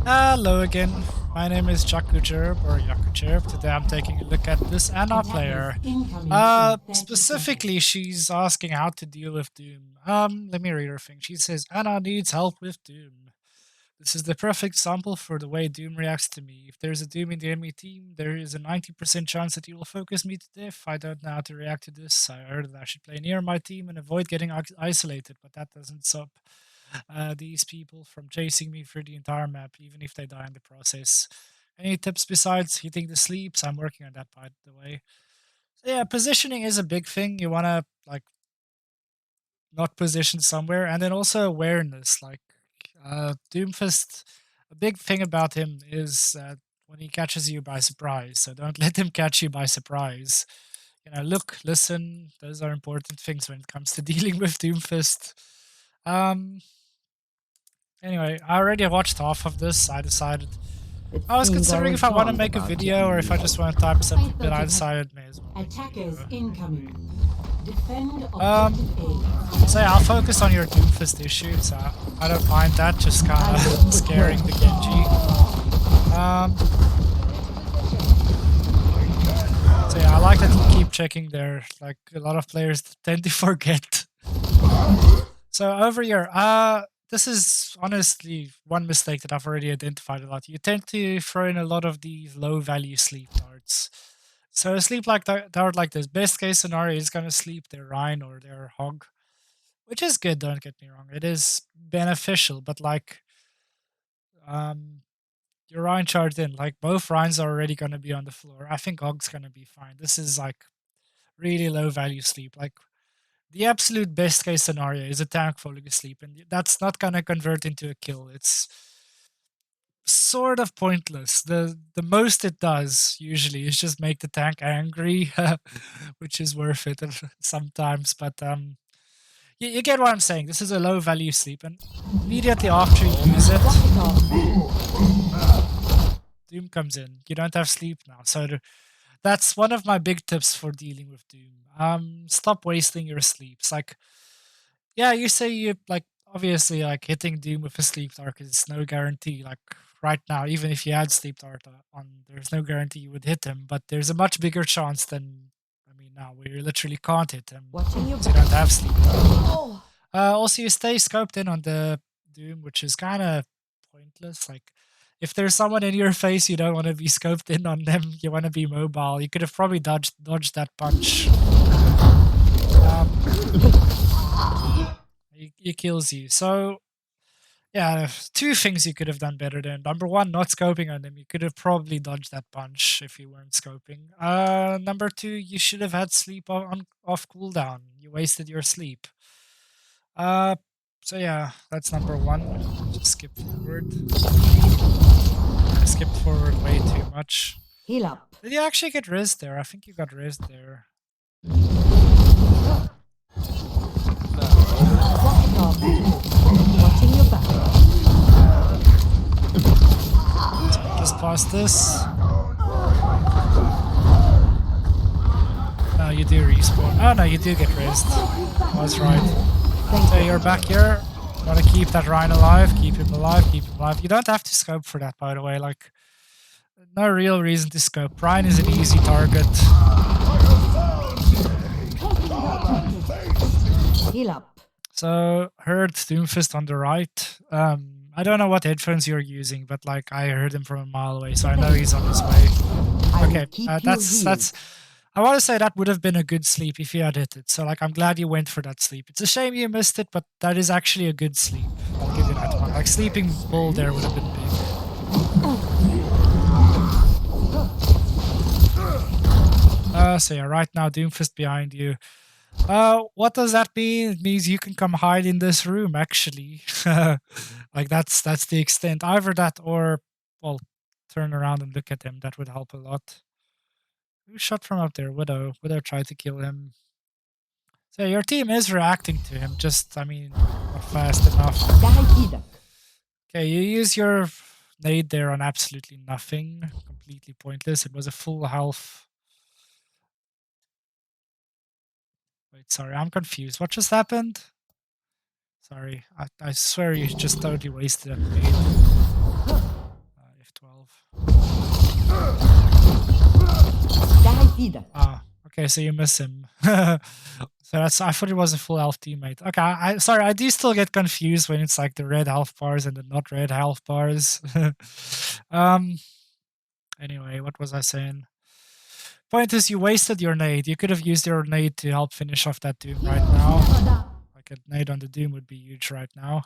Hello again. My name is Jakucherb or Yakucherb. Today I'm taking a look at this Anna player. Specifically, she's asking how to deal with Doom. Let me read her thing. She says Anna needs help with Doom. This is the perfect sample for the way Doom reacts to me. If there's a Doom in the enemy team, there is a 90% chance that he will focus me to death. I don't know how to react to this. I heard that I should play near my team and avoid getting isolated, but that doesn't stop these people from chasing me through the entire map, even if they die in the process. Any tips besides hitting the sleeps? I'm working on that, by the way. So yeah, positioning is a big thing. You want to like not position somewhere, and then also awareness. Like Doomfist, a big thing about him is when he catches you by surprise. So don't let him catch you by surprise. Look, listen. Those are important things when it comes to dealing with Doomfist. Um, Anyway, I already watched half of this. I was considering if I want to make a video or if I just want to type something, but I decided may as well make a Attackers video incoming. anyway. Defend objective A. So yeah, I'll focus on your Doomfist issue. So I don't mind that, just kind of scaring the Genji. So yeah, I like that you keep checking there. Like a lot of players tend to forget. So over here, this is honestly one mistake that I've already identified a lot. You tend to throw in a lot of these low value sleep darts. So a sleep like dart like this, best case scenario is gonna sleep their Rhine or their Hog, which is good. Don't get me wrong, it is beneficial. But like, your Rhine charged in, like both Rhines are already gonna be on the floor. I think Hog's gonna be fine. This is like really low value sleep. Like the absolute best case scenario is a tank falling asleep, and that's not gonna convert into a kill. It's sort of pointless. The most it does usually is just make the tank angry, which is worth it sometimes. But you get what I'm saying. This is a low value sleep, and immediately after you use it, Doom comes in. You don't have sleep now, so that's one of my big tips for dealing with Doom. Stop wasting your sleeps. Like, yeah, you say you like obviously like hitting Doom with a sleep dart is no guarantee. Like right now, even if you had sleep dart on, there's no guarantee you would hit him. But there's a much bigger chance than now where you literally can't hit him because you don't have sleep dart. Also, you stay scoped in on the Doom, which is kind of pointless. Like if there's someone in your face, you don't want to be scoped in on them. You want to be mobile. You could have probably dodged that punch. He kills you. So yeah, two things you could have done better than. Number one, not scoping on them. You could have probably dodged that punch if you weren't scoping. Number two, you should have had sleep off cooldown. You wasted your sleep. Uh, so yeah, that's number one. Just skip forward. I skipped forward way too much. Heal up. Did you actually get res there? I think you got res there. Watching your back. Just past this. No, you do respawn. Oh no, you do get raised. I was right. So you're back here. Want to keep that Rhine alive, keep him alive, keep him alive. You don't have to scope for that, by the way. Like, no real reason to scope. Rhine is an easy target. Heal up. So, heard Doomfist on the right. I don't know what headphones you're using, but like I heard him from a mile away, so I know he's on his way. Okay, that's. I want to say that would have been a good sleep if you had hit it. So like I'm glad you went for that sleep. It's a shame you missed it, but that is actually a good sleep. I'll give you that one. Like sleeping bull there would have been big. So yeah, right now Doomfist behind you. What does that mean? It means you can come hide in this room, actually. Like that's the extent. Either that or, well, turn around and look at him. That would help a lot. Who shot from up there? Widow. Widow tried to kill him. So your team is reacting to him, just, not fast enough. Okay, you use your nade there on absolutely nothing. Completely pointless. It was a full health. Wait, sorry, I'm confused. What just happened? Sorry, I swear you just totally wasted that nade. 12. Daher wieder. Ah, okay, so you miss him. So that's, I thought it was a full health teammate. Okay, sorry, I do still get confused when it's like the red health bars and the not red health bars. um anyway, what was I saying? Point is, you wasted your nade. You could have used your nade to help finish off that Doom right now. Like a nade on the Doom would be huge right now.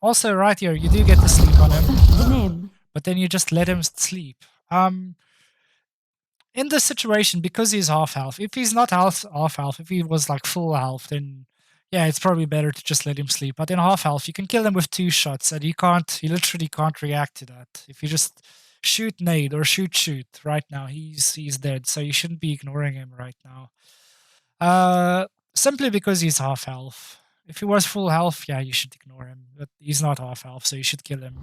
Also right here, you do get to sleep on him, but then you just let him sleep. In this situation, because he's half health, if he's not half health, if he was like full health, then yeah, it's probably better to just let him sleep. But in half health, you can kill him with 2 shots, and he literally can't react to that. If you just shoot nade or shoot right now, he's dead. So you shouldn't be ignoring him right now. Simply because he's half health. If he was full health, yeah, you should ignore him. But he's not half health, so you should kill him.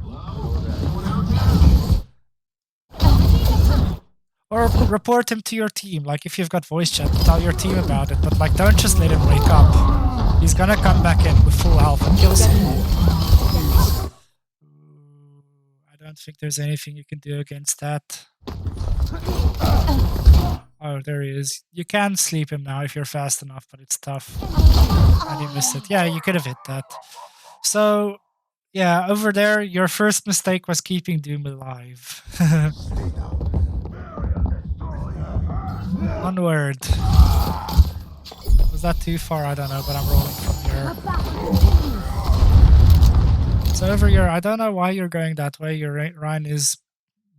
Or report him to your team. Like if you've got voice chat, tell your team about it. But like, don't just let him wake up. He's gonna come back in with full health and kill someone. I don't think there's anything you can do against that. Oh, there he is. You can sleep him now if you're fast enough, but it's tough. And you missed it. Yeah, you could have hit that. So, yeah, over there, your first mistake was keeping Doom alive. Onward. Was that too far? I don't know, but I'm rolling from here. So over here, I don't know why you're going that way. Your Ryan is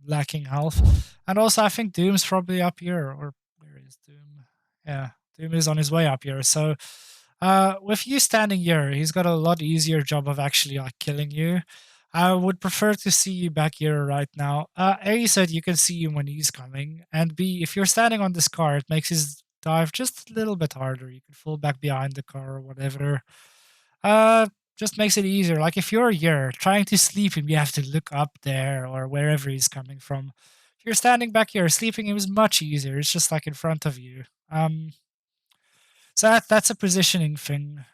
lacking health. And also, I think Doom's probably up here. Or where is Doom? Yeah, Doom is on his way up here. So with you standing here, he's got a lot easier job of actually like killing you. I would prefer to see you back here right now. A, said you can see him when he's coming. And B, if you're standing on this car, it makes his dive just a little bit harder. You can fall back behind the car or whatever. Just makes it easier. Like if you're here trying to sleep him, you have to look up there or wherever he's coming from. If you're standing back here, sleeping him is much easier. It's just like in front of you. So that's a positioning thing.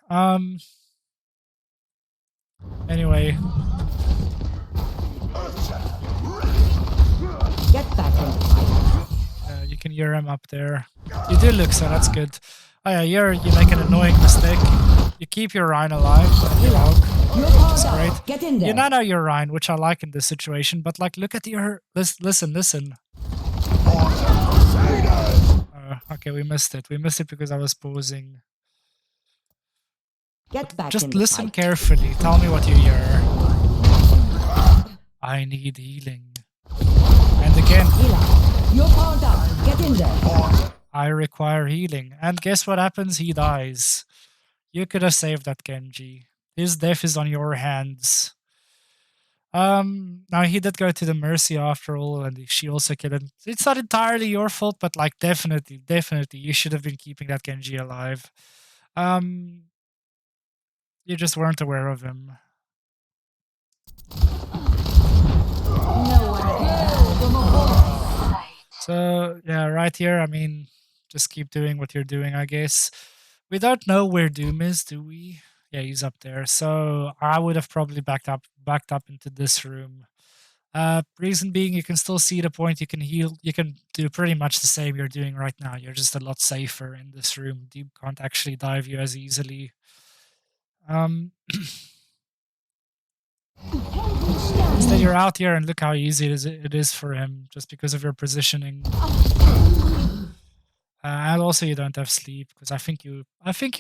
Anyway. Get back in the fight. You can hear him up there. You do look, so that's good. Oh yeah, you make an annoying mistake. You keep your Rhine alive, and you log, which is great. Get in there. You nano your Rhine, which I like in this situation, but like look at your listen. Okay, we missed it. We missed it because I was pausing. Get back Just in the listen fight. carefully. Tell me what you hear. I need healing. And again, You're powered up. Get in there. I require healing. And guess what happens? He dies. You could have saved that Genji. His death is on your hands. Now he did go to the Mercy after all, and she also killed him. It's not entirely your fault, but like definitely, you should have been keeping that Genji alive. You just weren't aware of him. So yeah, right here, I mean, just keep doing what you're doing, I guess. We don't know where Doom is, do we? Yeah, he's up there. So I would have probably backed up into this room. Reason being, you can still see the point. You can heal. You can do pretty much the same you're doing right now. You're just a lot safer in this room. Doom can't actually dive you as easily. Instead, you're out here, and look how easy it is for him, just because of your positioning. And also, you don't have sleep because I think you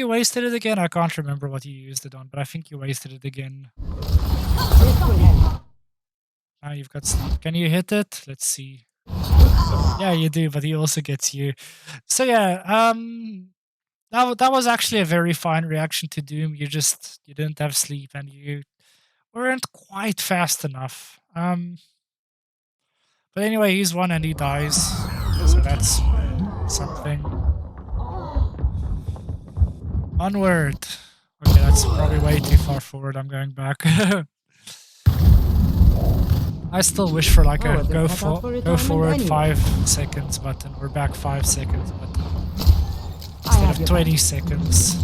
wasted it again. I can't remember what you used it on, but I think you wasted it again. Now you've got sleep. Can you hit it? Let's see. Yeah, you do, but he also gets you. So yeah, that was actually a very fine reaction to Doom. You didn't have sleep and you weren't quite fast enough. But anyway, he's won and he dies, so that's something. Onward. Okay, that's probably way too far forward. I'm going back. I still wish for like a go forward anyway. 5 seconds button. We're back 5 seconds button instead of 20 seconds.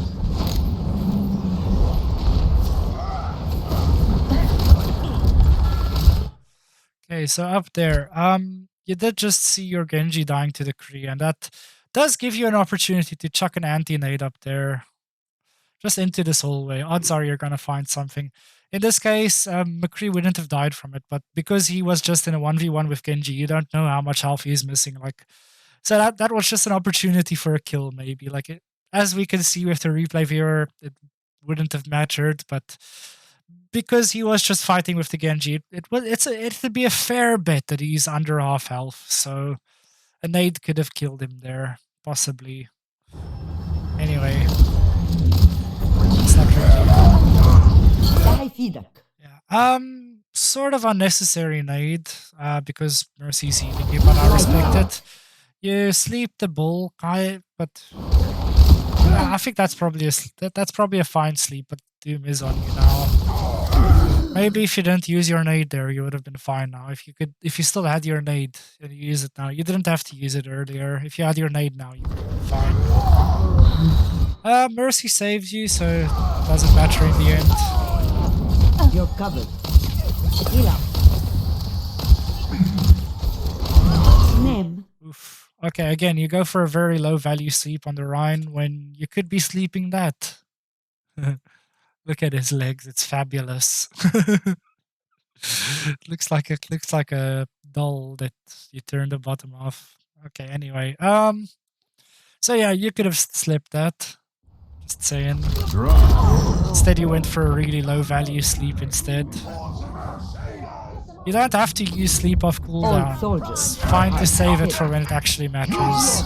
Okay, so up there, you did just see your Genji dying to the Kree, and that does give you an opportunity to chuck an anti-nade up there, just into this hallway. Odds are you're gonna find something. In this case, McCree wouldn't have died from it, but because he was just in a 1v1 with Genji, you don't know how much health he's missing. Like, so that was just an opportunity for a kill, maybe. Like, as we can see with the replay viewer, it wouldn't have mattered, but because he was just fighting with the Genji, it'd be a fair bet that he's under half health. So a nade could have killed him there, possibly. Anyway, it's not really. Yeah. Sort of unnecessary nade, because Mercy's healing you, but I respect it. You sleep the bull, but I think that's probably that's probably a fine sleep. But Doom is on you now. Maybe if you didn't use your nade there, you would have been fine now. If you still had your nade and you use it now, you didn't have to use it earlier. If you had your nade now, you would have been fine. Mercy saves you, so it doesn't matter in the end. You're covered. Heal up. Name. Oof. Okay, again, you go for a very low value sleep on the Rhine when you could be sleeping that. Look at his legs; it's fabulous. looks like a doll that you turn the bottom off. Okay, anyway, so yeah, you could have slipped that. Just saying. Instead, you went for a really low value sleep instead. You don't have to use sleep off cooldown. It's fine to save it for when it actually matters.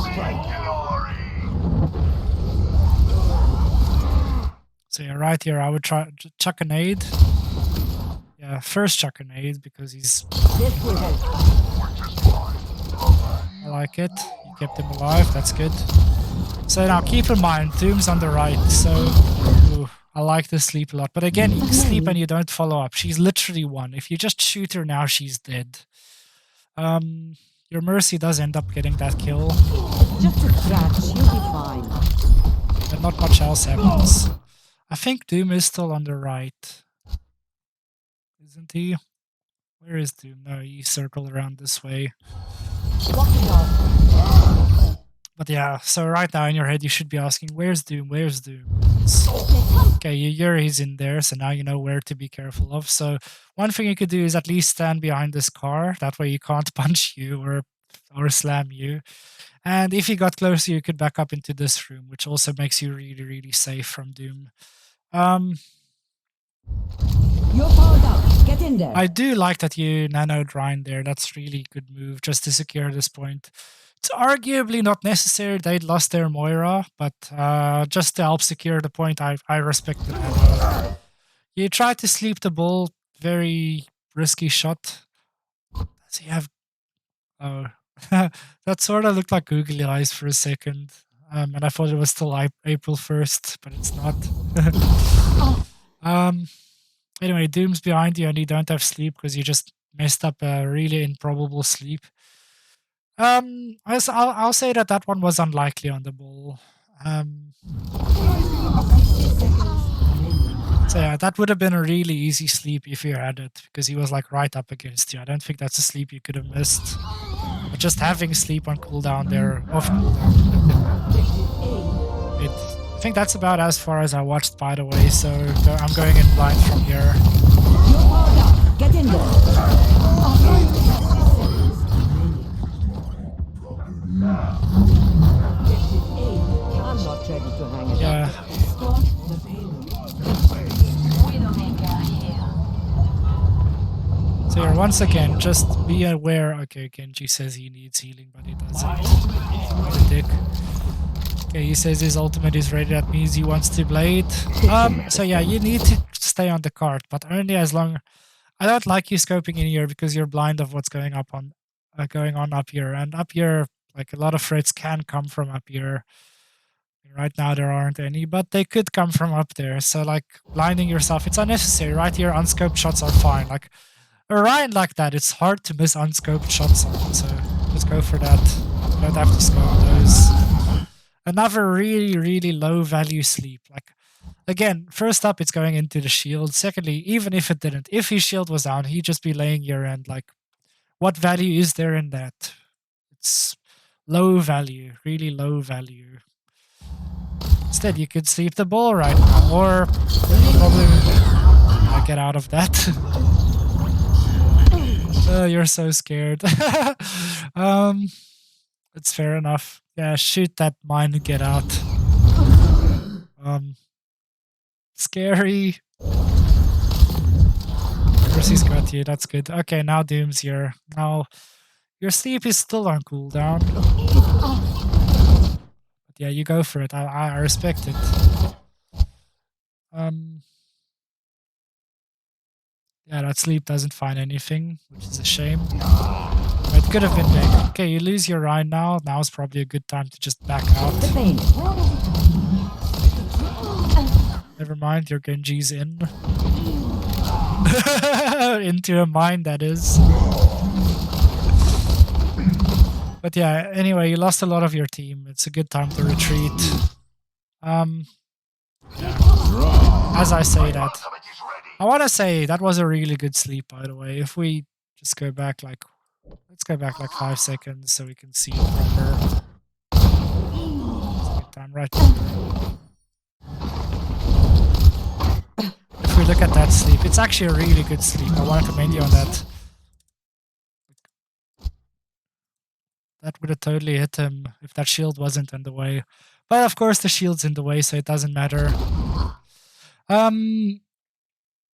So yeah, right here, I would try chuck a nade. Yeah, first chuck a nade because he's. I like it. You kept him alive. That's good. So now keep in mind, Doom's on the right. So I like the sleep a lot. But again, you sleep and you don't follow up. She's literally one. If you just shoot her now, she's dead. Your Mercy does end up getting that kill. Just a scratch, you'll be fine. And not much else happens. I think Doom is still on the right. Isn't he? Where is Doom? No, he circled around this way. But yeah, so right now in your head you should be asking, where's Doom? Where's Doom? Okay, Yuri's in there, so now you know where to be careful of. So one thing you could do is at least stand behind this car. That way you can't punch you or slam you. And if you got closer, you could back up into this room, which also makes you really, really safe from Doom. You're powered up. Get in there. I do like that you nanoed Rhine there. That's really good move just to secure this point. It's arguably not necessary. They'd lost their Moira, but just to help secure the point, I respect the nano. You tried to sleep the bull. Very risky shot. Does he have... Oh. That sort of looked like googly eyes for a second. And I thought it was still April 1st, but it's not. Anyway, Doom's behind you and you don't have sleep because you just messed up a really improbable sleep. I'll say that one was unlikely on the ball. So yeah, that would have been a really easy sleep if you had it, because he was like right up against you. I don't think that's a sleep you could have missed. But just having sleep on cooldown there, off cooldown, I think that's about as far as I watched, by the way, so I'm going in blind from here. Get in there. I'm not ready to hang it Yeah. So here, once again, just be aware. Okay, Genji says he needs healing, but he doesn't. What a dick. Okay, he says his ultimate is ready. That means he wants to blade. So yeah, you need to stay on the cart, but only as long. I don't like you scoping in here because you're blind of what's going on up here. And up here, like a lot of threats can come from up here. Right now there aren't any, but they could come from up there. So like blinding yourself, it's unnecessary. Right here, unscoped shots are fine. Like a Ryan like that, it's hard to miss unscoped shots on. So just go for that. You don't have to scope those. Another really, really low value sleep. Like, again, first up, it's going into the shield. Secondly, even if it didn't, if his shield was down, he'd just be laying your end like what value is there in that? It's low value, really low value. Instead, you could sleep the ball right now, or probably get out of that. You're so scared. It's fair enough. Yeah, shoot that mine and get out. Scary. Mercy's got you, that's good. Okay, now Doom's here. Now, your sleep is still on cooldown. But yeah, you go for it. I respect it. Yeah, that sleep doesn't find anything, which is a shame. It could have been big. Okay, you lose your Rhine now. Now's probably a good time to just back out. Never mind, your Genji's in. Into a mine, that is. But yeah, anyway, you lost a lot of your team. It's a good time to retreat. Yeah. As I say that, I want to say that was a really good sleep, by the way. If we just go back like, let's go back like 5 seconds so we can see it proper. It's a good time right there. If we look at that sleep, it's actually a really good sleep. I want to commend you on that. That would have totally hit him if that shield wasn't in the way. But of course the shield's in the way, so it doesn't matter. In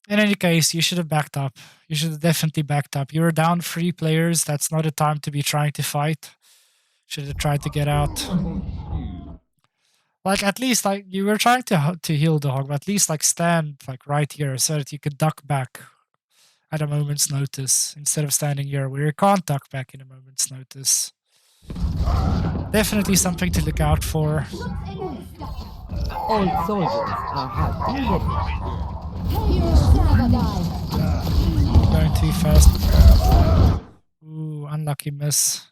any case, you should have backed up. You should have definitely backed up. You were down 3 players. That's not a time to be trying to fight. Should have tried to get out. Like, at least, like, you were trying to heal the hog, but at least, like, stand, like, right here so that you could duck back at a moment's notice instead of standing here where you can't duck back in a moment's notice. Definitely something to look out for. All soldiers are healthy. Going too fast. Ooh, unlucky miss.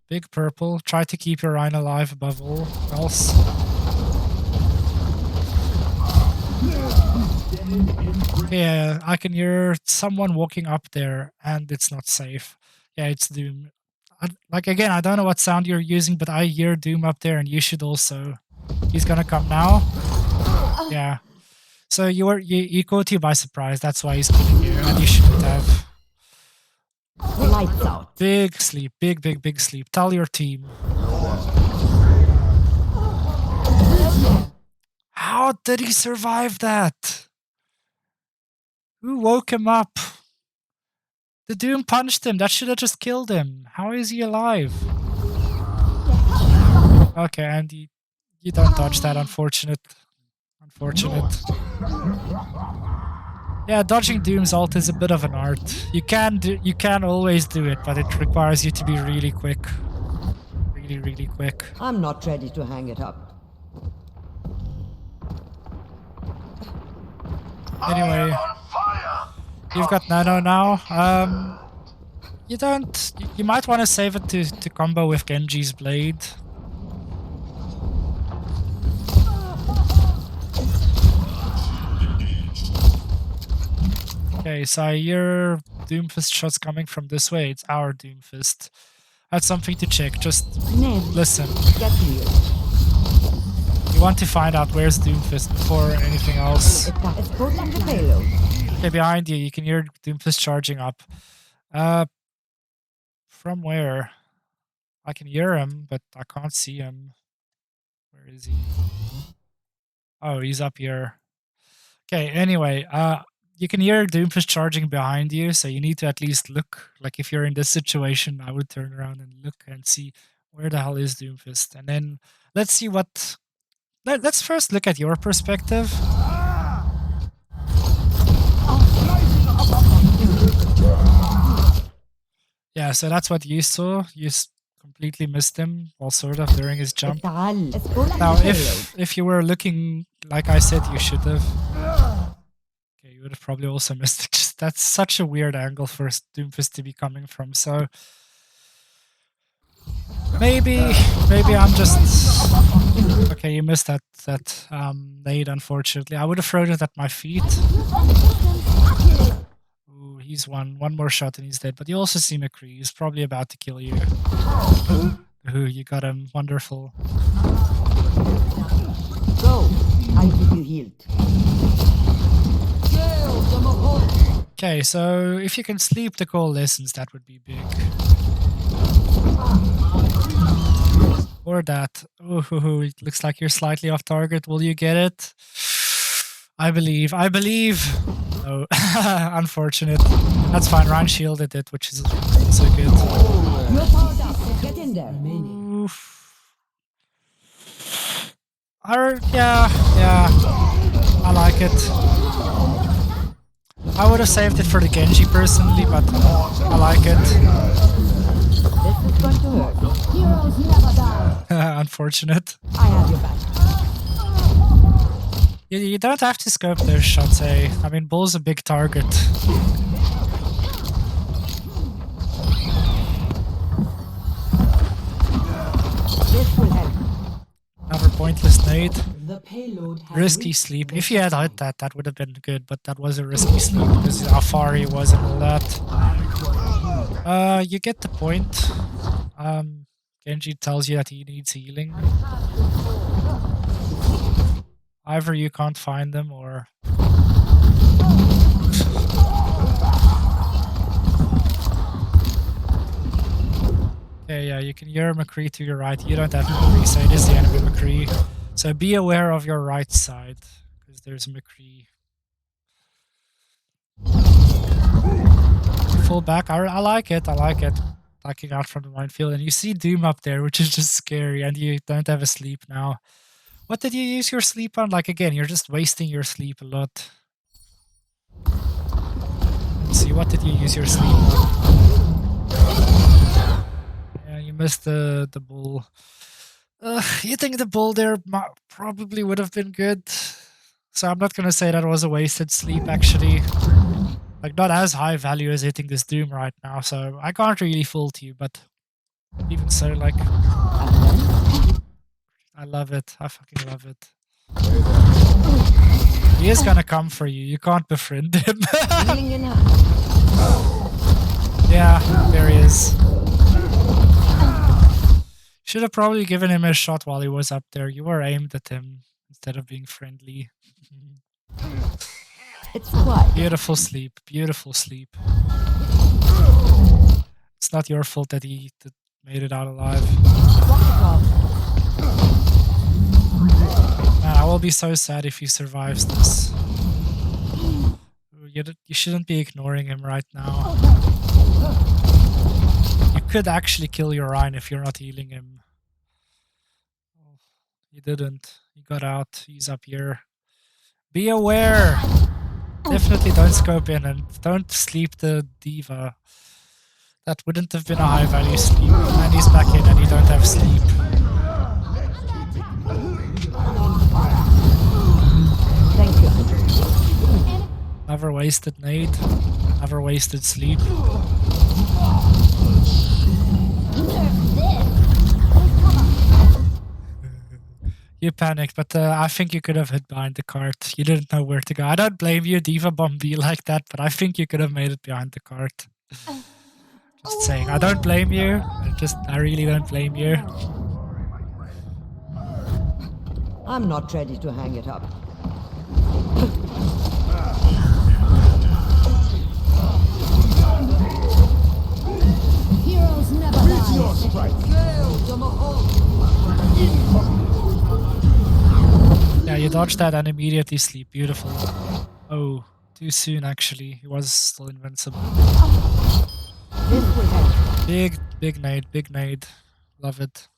Big purple. Try to keep your Rhine alive above all else. Yeah, I can hear someone walking up there and it's not safe. Yeah, it's Doom. Like, again, I don't know what sound you're using, but I hear Doom up there and you should also. He's gonna come now. Yeah. So he caught you by surprise. That's why he's killing you, and you shouldn't have. Lights out. Big sleep. Big sleep. Tell your team. How did he survive that? Who woke him up? The Doom punched him. That should have just killed him. How is he alive? Okay, and you don't dodge that. Unfortunate. Yeah, dodging Doom's ult is a bit of an art. You can always do it, but it requires you to be really quick. Really quick. I'm not ready to hang it up. Anyway, you've got Nano now. You might want to save it to combo with Genji's blade. Okay, so I hear Doomfist shots coming from this way. It's our Doomfist. That's something to check. Just listen. Get here. You want to find out where's Doomfist before anything else. Escorting the payload. Okay, behind you. You can hear Doomfist charging up. From where? I can hear him, but I can't see him. Where is he? Oh, he's up here. Okay, anyway, you can hear Doomfist charging behind you, so you need to at least look. Like, if you're in this situation, I would turn around and look and see where the hell is Doomfist. And then let's see what... Let's first look at your perspective. Yeah, so that's what you saw. You completely missed him, well, sort of, during his jump. Now, if you were looking like I said you should have... Okay, you would have probably also missed it. Just, that's such a weird angle for Doomfist to be coming from, so... Maybe I'm just... Okay, you missed that nade, unfortunately. I would have thrown it at my feet. He's one more shot and he's dead. But you also see McCree. He's probably about to kill you. Ooh, you got him. Wonderful. Go. I'll keep you healed. Okay, so if you can sleep the coalescence, that would be big. Or that. Oh, it looks like you're slightly off target. Will you get it? I believe. Oh, unfortunate. That's fine. Ryan shielded it, which is also good. You're powered up. Get in there. Oof. Yeah. I like it. I would have saved it for the Genji personally, but I like it. This is going to hurt. Heroes never die. Unfortunate. I have your back. You don't have to scope those shots, eh? I mean, Bull's a big target. This will help. Another pointless nade. The payload has Risky reached sleep. the If he had hit site. that would have been good, but that was a risky sleep because how far he was and all that. You get the point. Genji tells you that he needs healing. Either you can't find them or... Okay, yeah, you can hear McCree to your right. You don't have McCree, so it is the enemy McCree. So be aware of your right side, because there's a McCree. Full back. I like it. Backing out from the minefield. And you see Doom up there, which is just scary, and you don't have a sleep now. What did you use your sleep on? Like, again, you're just wasting your sleep a lot. Let's see, what did you use your sleep on? Yeah, you missed the bull. Hitting the bull there probably would have been good. So I'm not gonna say that was a wasted sleep, actually. Like, not as high value as hitting this Doom right now, so I can't really fault you, but even so, like, I love it. I fucking love it. He is gonna come for you. You can't befriend him. Healing enough. Yeah, there he is. Should have probably given him a shot while he was up there. You were aimed at him instead of being friendly. It's quiet. Beautiful sleep. Beautiful sleep. It's not your fault that he made it out alive. Man, I will be so sad if he survives this. You shouldn't be ignoring him right now. You could actually kill your Rhine if you're not healing him. He didn't. He got out. He's up here. Be aware! Definitely don't scope in and don't sleep the diva. That wouldn't have been a high value sleep. And he's back in and you don't have sleep. Thank you. Another wasted nade. Another wasted sleep. You panicked, but I think you could have hid behind the cart. You didn't know where to go. I don't blame you, Diva Bomb be like that, but I think you could have made it behind the cart. Just saying, I don't blame you. I really don't blame you. I'm not ready to hang it up. Heroes never die. Yeah, you dodged that and immediately sleep. Beautiful. Oh, too soon actually. He was still invincible. This will help. Big nade, big nade. Love it.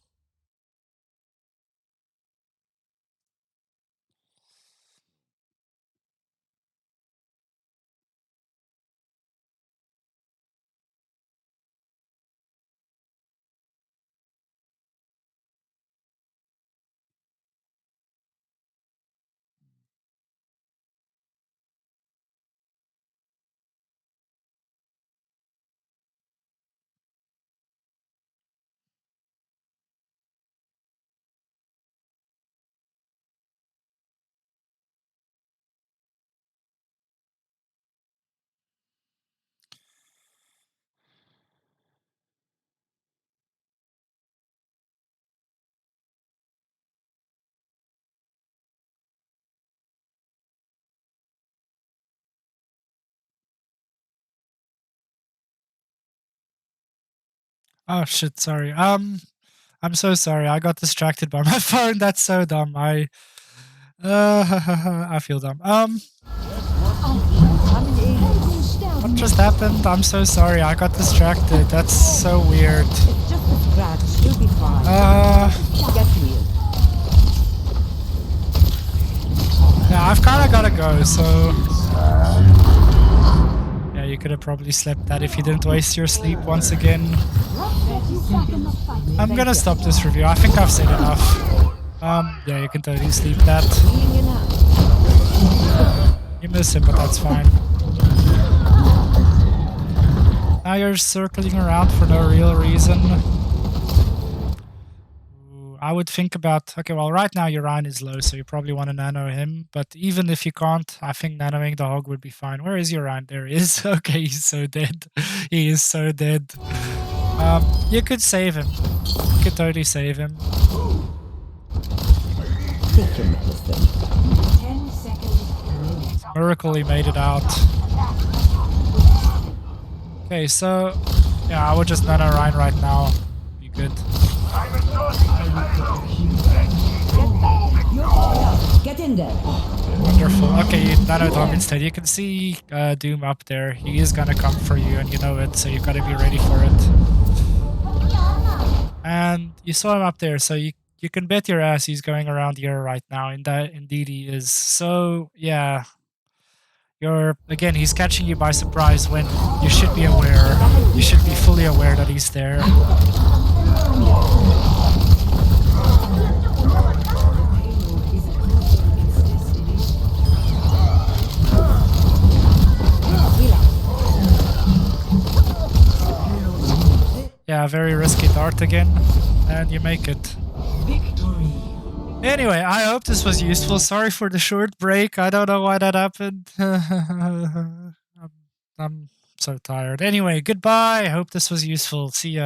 Oh shit, sorry. I'm so sorry. I got distracted by my phone. That's so dumb. I feel dumb. What just happened? I'm so sorry. I got distracted. That's so weird. It's just a scratch. You'll be fine. Get real. Yeah, I've kind of got to go, so... Yeah, you could have probably slept that if you didn't waste your sleep once again. I'm gonna stop this review. I think I've said enough. Yeah, you can totally sleep that. Healing you now. You miss him, but that's fine. Now you're circling around for no real reason. Ooh, I would think about... Okay, well, right now your Ryan is low, so you probably want to nano him. But even if you can't, I think nanoing the hog would be fine. Where is your Ryan? There he is. Okay, he's so dead. He is so dead. You could save him. You could totally save him. Take your medicine. 10 seconds. Miracle he made it out. Okay, so... Yeah, I would just nano Ryan right now. Be good. Get in there. Wonderful. Okay, you nano dog instead. You can see Doom up there. He is gonna come for you, and you know it, so you've got to be ready for it. And you saw him up there, so you can bet your ass he's going around here right now. And that indeed he is. So yeah, again, he's catching you by surprise when you should be aware. You should be fully aware that he's there. Yeah, very risky dart again, and you make it. Victory. Anyway, I hope this was useful. Sorry for the short break. I don't know why that happened. I'm so tired. Anyway, goodbye. I hope this was useful. See ya.